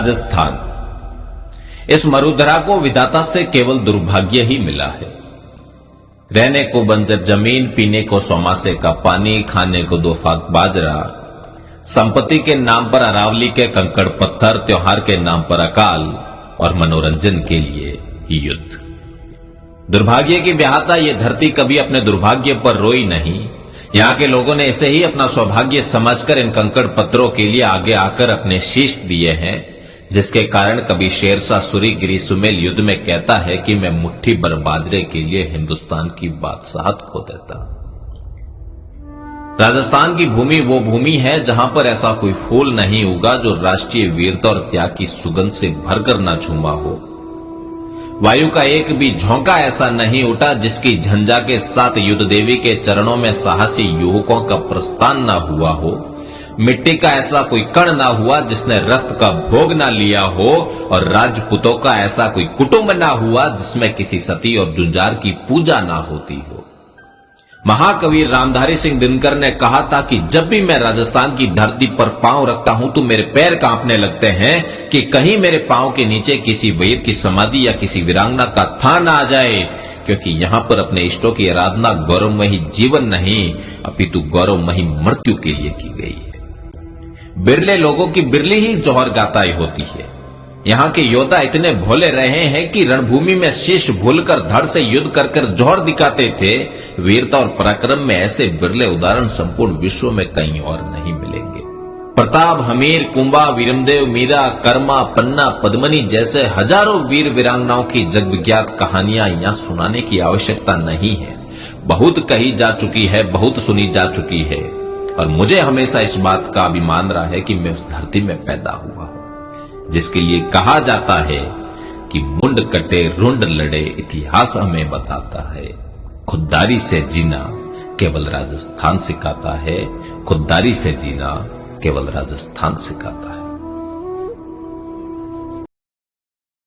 राजस्थान। इस मरुधरा को विधाता से केवल दुर्भाग्य ही मिला है। रहने को बंजर जमीन, पीने को सौमासे का पानी, खाने को 2 फाक बाजरा, संपत्ति के नाम पर अरावली के कंकड़ पत्थर, त्योहार के नाम पर अकाल और मनोरंजन के लिए युद्ध। दुर्भाग्य की व्याहता ये धरती कभी अपने दुर्भाग्य पर रोई नहीं। यहां के लोगों ने इसे ही अपना सौभाग्य समझकर इन कंकड़ पत्थरों के लिए आगे आकर अपने शीश दिए हैं, जिसके कारण कभी शेरशाह सूरी गिरी सुमेल युद्ध में कहता है कि मैं मुट्ठी भर बाजरे के लिए हिंदुस्तान की बादशाहत खो देता। राजस्थान की भूमि वो भूमि है जहां पर ऐसा कोई फूल नहीं उगा जो राष्ट्रीय वीरता और त्याग की सुगंध से भरकर न झूमा हो। वायु का एक भी झोंका ऐसा नहीं उठा जिसकी झंझा के साथ युद्ध देवी के चरणों में साहसी युवकों का प्रस्थान न हुआ हो। मिट्टी का ऐसा कोई कण ना हुआ जिसने रक्त का भोग ना लिया हो, और राजपूतों का ऐसा कोई कुटुंब ना हुआ जिसमें किसी सती और जुंजार की पूजा ना होती हो। महाकवि रामधारी सिंह दिनकर ने कहा था कि जब भी मैं राजस्थान की धरती पर पांव रखता हूं तो मेरे पैर कांपने लगते हैं कि कहीं मेरे पांव के नीचे किसी वीर की समाधि या किसी वीरांगना का थान आ जाए, क्योंकि यहां पर अपने इष्टों की आराधना गौरवमयी जीवन नहीं अपितु गौरवमयी मृत्यु के लिए की गई है। बिरले लोगों की बिरली ही जौहर गाताई होती है। यहां के योद्धा इतने भोले रहे हैं कि रणभूमि में शीश भूलकर धड़ से युद्ध कर कर जौहर दिखाते थे। वीरता और पराक्रम में ऐसे बिरले उदाहरण संपूर्ण विश्व में कहीं और नहीं मिलेंगे। प्रताप, हमीर, कुंभा, वीरमदेव, मीरा, कर्मा, पन्ना, पद्मनी जैसे हजारों वीर वीरांगनाओं की जगविख्यात कहानियां यहां सुनाने की आवश्यकता नहीं है। बहुत कही जा चुकी है, बहुत सुनी जा चुकी है, और मुझे हमेशा इस बात का अभिमान रहा है कि मैं उस धरती में पैदा हुआ हूं जिसके लिए कहा जाता है कि मुंड कटे रुंड लड़े इतिहास हमें बताता है। खुददारी से जीना केवल राजस्थान सिखाता है, खुददारी से जीना केवल राजस्थान सिखाता है।